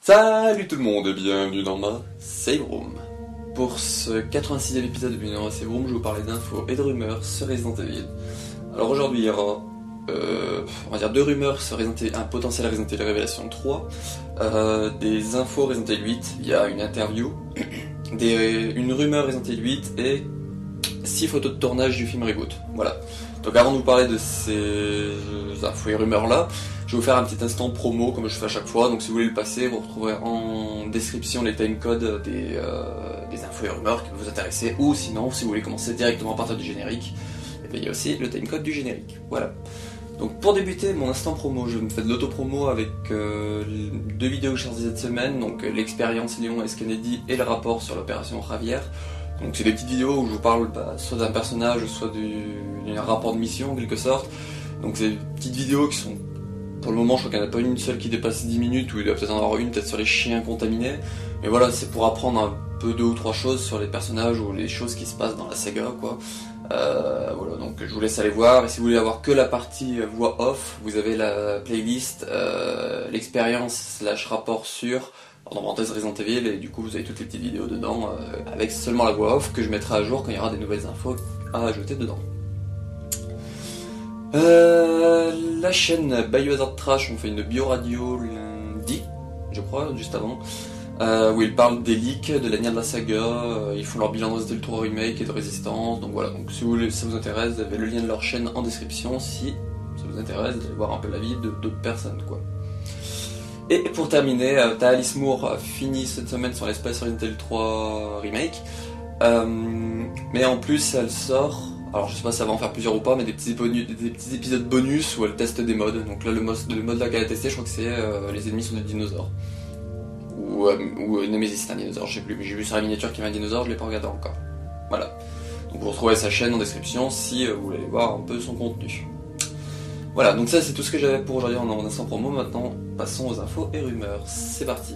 Salut tout le monde et bienvenue dans ma Save Room. Pour ce 86e épisode de Bienvenue dans ma Save Room, je vais vous parler d'infos et de rumeurs sur Resident Evil. Alors aujourd'hui il y aura, on va dire deux rumeurs sur un potentiel Resident Evil Révélation 3, des infos Resident Evil 8, il y a une interview, une rumeur Resident Evil 8 et 6 photos de tournage du film Reboot. Voilà. Donc avant de vous parler de ces infos et rumeurs là, je vais vous faire un petit instant promo comme je fais à chaque fois. Donc si vous voulez le passer, vous retrouverez en description les timecodes des infos et rumeurs qui peuvent vous intéresser. Ou sinon, si vous voulez commencer directement à partir du générique, et bien, il y a aussi le timecode du générique. Voilà. Donc pour débuter mon instant promo, je me fais de l'auto-promo avec deux vidéos que j'ai sorties cette semaine. Donc l'expérience Léon S. Kennedy et le rapport sur l'opération Javier. Donc c'est des petites vidéos où je vous parle soit d'un personnage, soit d'un rapport de mission en quelque sorte. Donc c'est des petites vidéos qui sont, pour le moment je crois qu'il n'y en a pas une seule qui dépasse 10 minutes, ou il doit peut-être en avoir une, peut-être sur les chiens contaminés. Mais voilà, c'est pour apprendre un peu deux ou trois choses sur les personnages ou les choses qui se passent dans la saga quoi. Voilà, donc je vous laisse aller voir. Et si vous voulez avoir que la partie voix off, vous avez la playlist l'expérience / rapport sur en parenthèse Resident Evil, et du coup vous avez toutes les petites vidéos dedans avec seulement la voix off que je mettrai à jour quand il y aura des nouvelles infos à ajouter dedans. La chaîne Biohazard Trash ont fait une bio-radio lundi, je crois, juste avant, où ils parlent des leaks, de l'avenir de la saga, ils font leur bilan de Resident Evil 3 Remake et de Résistance, donc voilà, donc si vous voulez, ça vous intéresse, vous avez le lien de leur chaîne en description, si ça vous intéresse, vous allez voir un peu la vie d'autres personnes quoi. Et pour terminer, t'as Alice Moore fini cette semaine sur l'espace Resident Evil 3 Remake, mais en plus elle sort, alors je sais pas si ça va en faire plusieurs ou pas, mais des petits épisodes bonus où elle teste des modes. Donc là le mode là qu'elle a testé, je crois que c'est les ennemis sont des dinosaures. Ou Nemesis c'est un dinosaure, je sais plus, mais j'ai vu sur la miniature qu'il y avait un dinosaure, je l'ai pas regardé encore. Voilà. Donc vous retrouvez sa chaîne en description si vous voulez voir un peu son contenu. Voilà, donc ça c'est tout ce que j'avais pour aujourd'hui en instant promo. Maintenant, passons aux infos et rumeurs. C'est parti.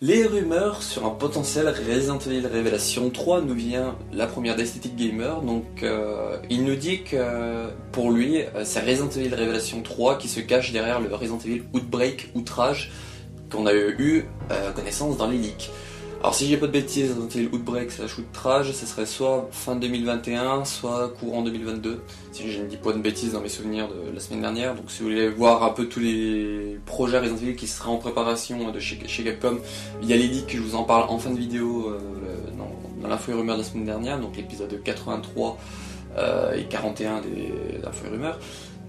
Les rumeurs sur un potentiel Resident Evil Révélation 3 nous vient la première d'Aesthetic Gamer, donc il nous dit que pour lui c'est Resident Evil Révélation 3 qui se cache derrière le Resident Evil Outbreak Outrage qu'on a eu connaissance dans les leaks. Alors si j'ai pas de bêtises, Resident Evil Outbreak / Outrage, ce serait soit fin 2021, soit courant 2022, si je ne dis pas de bêtises dans mes souvenirs de la semaine dernière. Donc si vous voulez voir un peu tous les projets Resident Evil qui seraient en préparation de chez Capcom, il y a les leaks, je vous en parle en fin de vidéo dans l'info et rumeurs de la semaine dernière, donc l'épisode 83 et 41 des infos et rumeurs.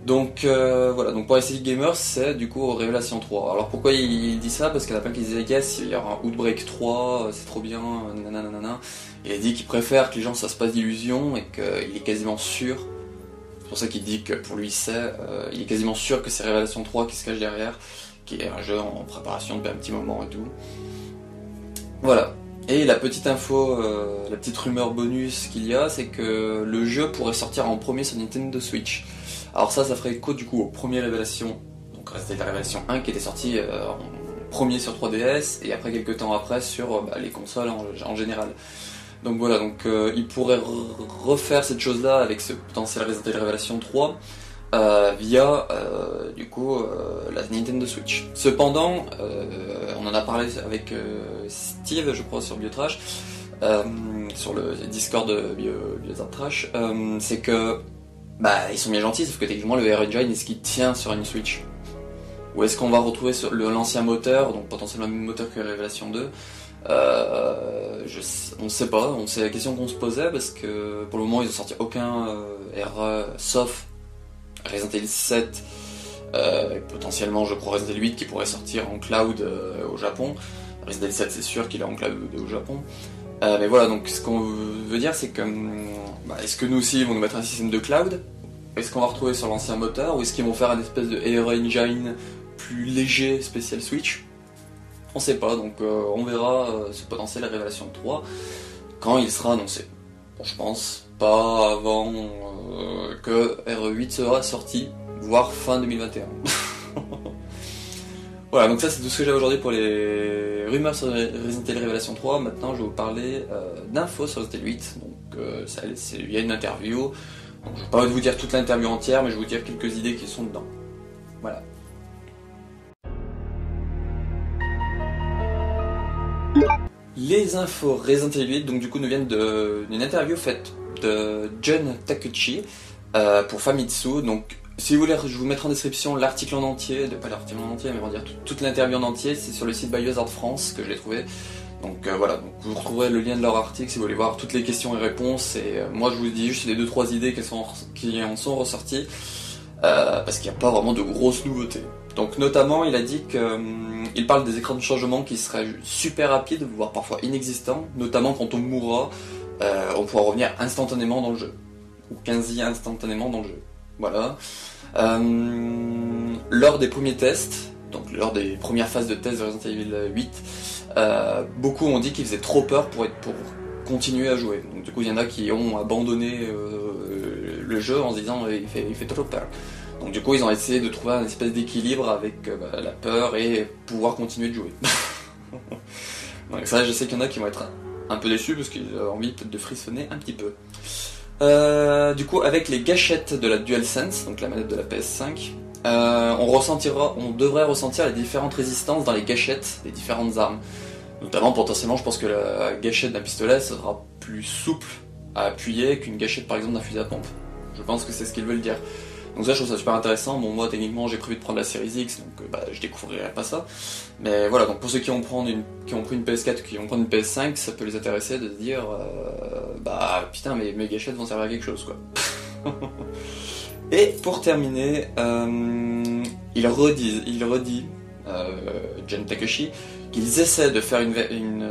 Donc voilà, donc pour Aesthetic Gamer c'est du coup Révélation 3. Alors pourquoi il dit ça? Parce qu'il y en a plein qui disaient yes, il y aura un Outbreak 3, c'est trop bien, nanana. Il a dit qu'il préfère que les gens ça se passe d'illusions et qu'il est quasiment sûr, c'est pour ça qu'il dit que pour lui il est quasiment sûr que c'est Révélation 3 qui se cache derrière, qui est un jeu en préparation depuis un petit moment et tout. Voilà. Et la petite info, la petite rumeur bonus qu'il y a, c'est que le jeu pourrait sortir en premier sur Nintendo Switch. Alors ça ferait écho du coup aux premières révélations, donc c'était la révélation 1 qui était sortie en premier sur 3DS et après quelques temps après sur les consoles en général. Donc voilà, donc il pourrait refaire cette chose là avec ce potentiel Resident Evil Révélation 3 via du coup la Nintendo Switch. Cependant, on en a parlé avec Steve je crois sur Biotrash, sur le Discord de Biohazard Trash, c'est que ils sont bien gentils, sauf que techniquement le R-Engine est-ce qu'il tient sur une Switch? Ou est-ce qu'on va retrouver sur l'ancien moteur, donc potentiellement le même moteur que Révélation 2? On sait pas, c'est la question qu'on se posait parce que pour le moment ils ont sorti aucun RE sauf Resident Evil 7 Et potentiellement je crois Resident Evil 8 qui pourrait sortir en cloud au Japon. Resident Evil 7 c'est sûr qu'il est en cloud au Japon. Mais voilà, donc ce qu'on veut dire c'est que est-ce que nous aussi ils vont nous mettre un système de cloud? Est-ce qu'on va retrouver sur l'ancien moteur, ou est-ce qu'ils vont faire un espèce de Aero Engine plus léger spécial Switch? On sait pas, donc on verra ce potentiel Révélation 3 quand il sera annoncé. Bon, je pense pas avant que RE8 sera sorti, voire fin 2021. Voilà, donc ça c'est tout ce que j'ai aujourd'hui pour les rumeurs sur Resident Evil Révélation 3. Maintenant je vais vous parler d'infos sur Resident Evil 8. Donc il y a une interview. Donc, je ne vais pas vous dire toute l'interview entière, mais je vais vous dire quelques idées qui sont dedans. Voilà. Les infos Resident Evil 8, donc du coup, nous viennent d'une interview faite de Jun Takeuchi pour Famitsu. Donc, si vous voulez, je vous mettrai en description l'article en entier, pas l'article en entier, mais on va dire toute l'interview en entier. C'est sur le site BioHazard France que je l'ai trouvé. Donc voilà, donc vous retrouverez le lien de leur article si vous voulez voir toutes les questions et réponses. Et moi je vous dis juste les 2-3 idées qui en sont ressorties, parce qu'il n'y a pas vraiment de grosses nouveautés. Donc notamment il a dit qu'il parle des écrans de changement qui seraient super rapides, voire parfois inexistants, notamment quand on mourra, on pourra revenir instantanément dans le jeu, ou quasi instantanément dans le jeu. Voilà. Lors des premiers tests, donc lors des premières phases de test de Resident Evil 8, beaucoup ont dit qu'ils faisaient trop peur pour continuer à jouer. Donc du coup il y en a qui ont abandonné le jeu en se disant il fait trop peur. Donc du coup ils ont essayé de trouver un espèce d'équilibre avec la peur et pouvoir continuer de jouer. Donc ça, je sais qu'il y en a qui vont être un peu déçus parce qu'ils ont envie peut-être de frissonner un petit peu. Du coup avec les gâchettes de la DualSense, donc la manette de la PS5, on devrait ressentir les différentes résistances dans les gâchettes des différentes armes. Notamment potentiellement je pense que la gâchette d'un pistolet sera plus souple à appuyer qu'une gâchette par exemple d'un fusil à pompe. Je pense que c'est ce qu'ils veulent dire. Donc ça je trouve ça super intéressant. Bon moi techniquement j'ai prévu de prendre la Series X, donc je découvrirai pas ça. Mais voilà, donc pour ceux qui ont pris une PS4 ou qui vont prendre une PS5, ça peut les intéresser de se dire putain mais mes gâchettes vont servir à quelque chose quoi. Et pour terminer, il redit Jun Takeuchi qu'ils essaient de faire une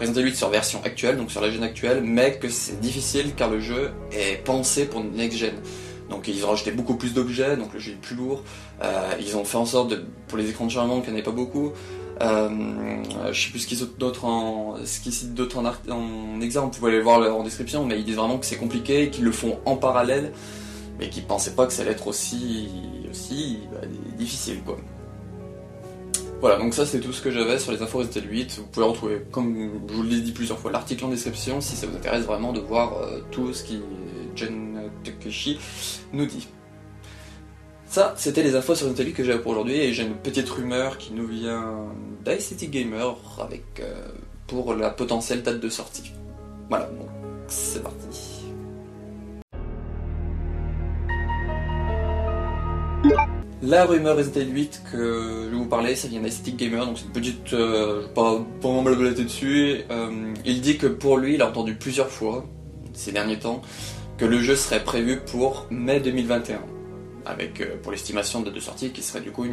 Resident Evil 8 sur version actuelle, donc sur la gen actuelle, mais que c'est difficile car le jeu est pensé pour une next gen. Donc ils ont rajouté beaucoup plus d'objets, donc le jeu est plus lourd. Ils ont fait en sorte pour les écrans de chargement qu'il n'y en ait pas beaucoup. Je sais plus ce qu'ils citent d'autres en exemple, vous pouvez aller voir en description, mais ils disent vraiment que c'est compliqué et qu'ils le font en parallèle, mais qu'ils pensaient pas que ça allait être aussi difficile quoi. Voilà, donc ça c'est tout ce que j'avais sur les infos Resident Evil 8. Vous pouvez retrouver, comme je vous l'ai dit plusieurs fois, l'article en description si ça vous intéresse vraiment de voir tout ce qui Jun Takeuchi nous dit. Ça, c'était les infos sur Resident Evil que j'avais pour aujourd'hui, et j'ai une petite rumeur qui nous vient d'Aesthetic Gamer pour la potentielle date de sortie. Voilà, donc c'est parti. La rumeur Resident Evil 8 que je vais vous parler, ça vient d'Aesthetic Gamer, donc c'est une petite... je vais pas vraiment blablater dessus. Il dit que pour lui, il a entendu plusieurs fois, ces derniers temps, que le jeu serait prévu pour mai 2021. Avec, pour l'estimation de date de sortie, qui serait du coup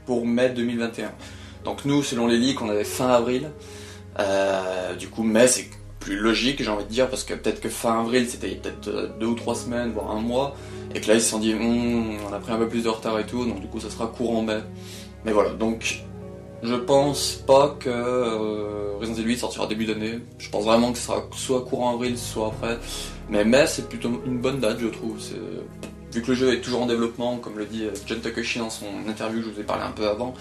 pour mai 2021. Donc nous, selon les leaks, on avait fin avril. Du coup, mai, c'est plus logique, j'ai envie de dire, parce que peut-être que fin avril, c'était peut-être 2 ou 3 semaines, voire un mois. Et que là ils se sont dit on a pris un peu plus de retard et tout, donc du coup ça sera courant mai. Mais voilà, donc je pense pas que Resident Evil 8 sortira début d'année. Je pense vraiment que ce sera soit courant avril, soit après. Mais mai c'est plutôt une bonne date je trouve. Vu que le jeu est toujours en développement, comme le dit Jun Takeuchi dans son interview que je vous ai parlé un peu avant,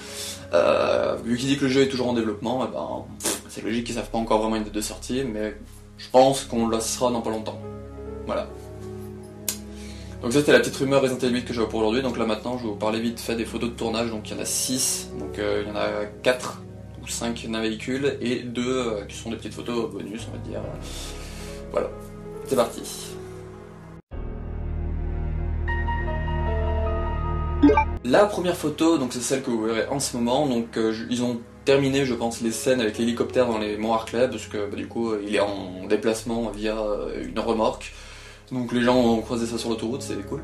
vu qu'il dit que le jeu est toujours en développement, c'est logique qu'ils savent pas encore vraiment une date de sortie, mais je pense qu'on la sera dans pas longtemps. Voilà. Donc ça c'était la petite rumeur Resident Evil 8 que j'avais pour aujourd'hui. Donc là maintenant je vais vous parler vite fait des photos de tournage. Donc il y en a 6, donc il y en a 4 ou 5 d'un véhicule et 2 qui sont des petites photos bonus on va dire. Voilà, c'est parti. La première photo, donc c'est celle que vous verrez en ce moment. Donc ils ont terminé je pense les scènes avec l'hélicoptère dans les monts Arklay, parce que du coup il est en déplacement via une remorque. Donc les gens ont croisé ça sur l'autoroute, c'est cool.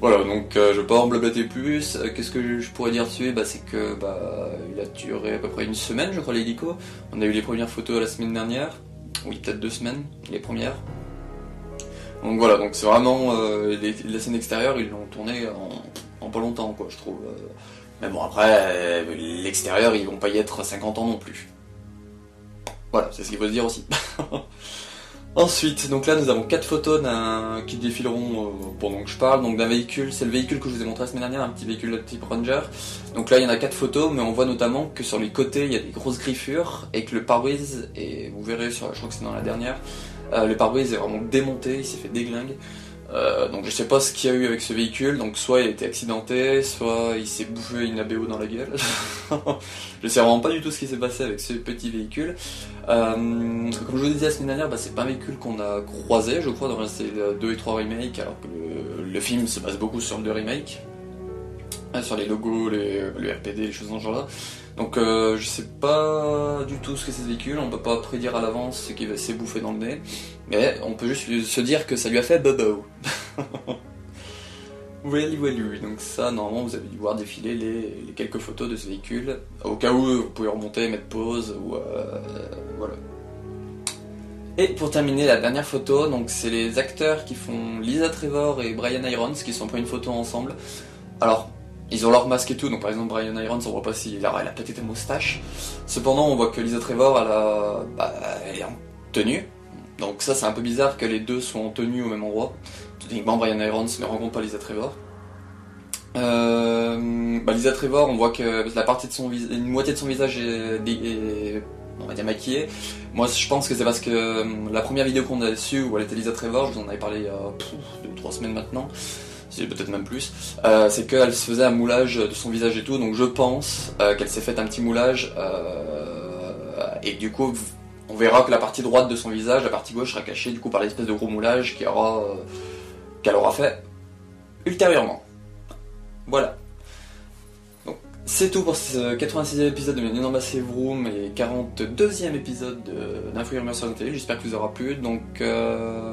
Voilà, donc je vais pas en blablater plus. Qu'est-ce que je pourrais dire dessus? C'est que il a duré à peu près une semaine, je crois, l'hélico. On a eu les premières photos la semaine dernière. Oui, peut-être 2 semaines, les premières. Donc voilà, donc c'est vraiment la scène extérieure, ils l'ont tourné en pas longtemps, quoi, je trouve. Mais bon, après, l'extérieur, ils vont pas y être 50 ans non plus. Voilà, c'est ce qu'il faut se dire aussi. Ensuite, donc là nous avons 4 photos qui défileront pendant que je parle, donc d'un véhicule, c'est le véhicule que je vous ai montré la semaine dernière, un petit véhicule de type Ranger. Donc là il y en a 4 photos, mais on voit notamment que sur les côtés il y a des grosses griffures, et que le pare-brise, et vous verrez, je crois que c'est dans la dernière, le pare-brise est vraiment démonté, il s'est fait déglingue. Donc je sais pas ce qu'il y a eu avec ce véhicule, donc soit il a été accidenté, soit il s'est bouffé une ABO dans la gueule. Je sais vraiment pas du tout ce qui s'est passé avec ce petit véhicule. Comme je vous disais la semaine dernière, c'est pas un véhicule qu'on a croisé, je crois, dans Resident Evil 2 et 3 Remake, alors que le film se base beaucoup sur le 2 Remake, sur les logos, le RPD, les choses dans ce genre-là. Donc je sais pas du tout ce que c'est ce véhicule, on peut pas prédire à l'avance ce qui va s'est bouffé dans le nez, mais on peut juste se dire que ça lui a fait bobo. Really, donc ça, normalement vous avez dû voir défiler les quelques photos de ce véhicule, au cas où vous pouvez remonter, mettre pause, ou voilà. Et pour terminer, la dernière photo, donc c'est les acteurs qui font Lisa Trevor et Brian Irons qui sont pris une photo ensemble. Alors, ils ont leur masque et tout, donc par exemple Brian Irons, on voit pas s'il a la petite moustache. Cependant, on voit que Lisa Trevor, elle est en tenue. Donc ça, c'est un peu bizarre que les deux soient en tenue au même endroit. Techniquement, Brian Irons ne rencontre pas Lisa Trevor. Lisa Trevor, on voit que la partie de une moitié de son visage est on va dire maquillée. Moi, je pense que c'est parce que la première vidéo qu'on a su où elle était Lisa Trevor, je vous en avais parlé il y a 2 ou 3 semaines maintenant, peut-être même plus, c'est qu'elle se faisait un moulage de son visage et tout, donc je pense qu'elle s'est fait un petit moulage, et du coup on verra que la partie droite de son visage, la partie gauche sera cachée du coup par l'espèce de gros moulage qu'elle aura fait ultérieurement. Voilà. Donc c'est tout pour ce 86e épisode de Bienvenue dans ma Save Room et 42e épisode d'Info Rumeurs sur la télé, j'espère que vous aura plu. Donc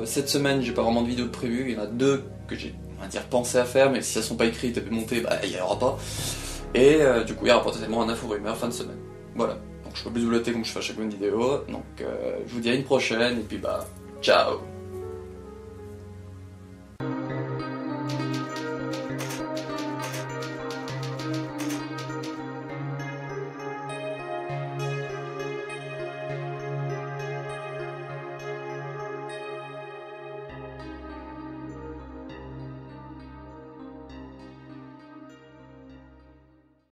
cette semaine j'ai pas vraiment de vidéo de prévu, il y en a 2 que j'ai pensé à faire, mais si elles sont pas écrites et montées, il n'y en aura pas. Et du coup il y aura potentiellement un Info Rumeur fin de semaine. Voilà, donc je peux plus vous comme je fais à chaque fois une vidéo, donc je vous dis à une prochaine, et puis ciao.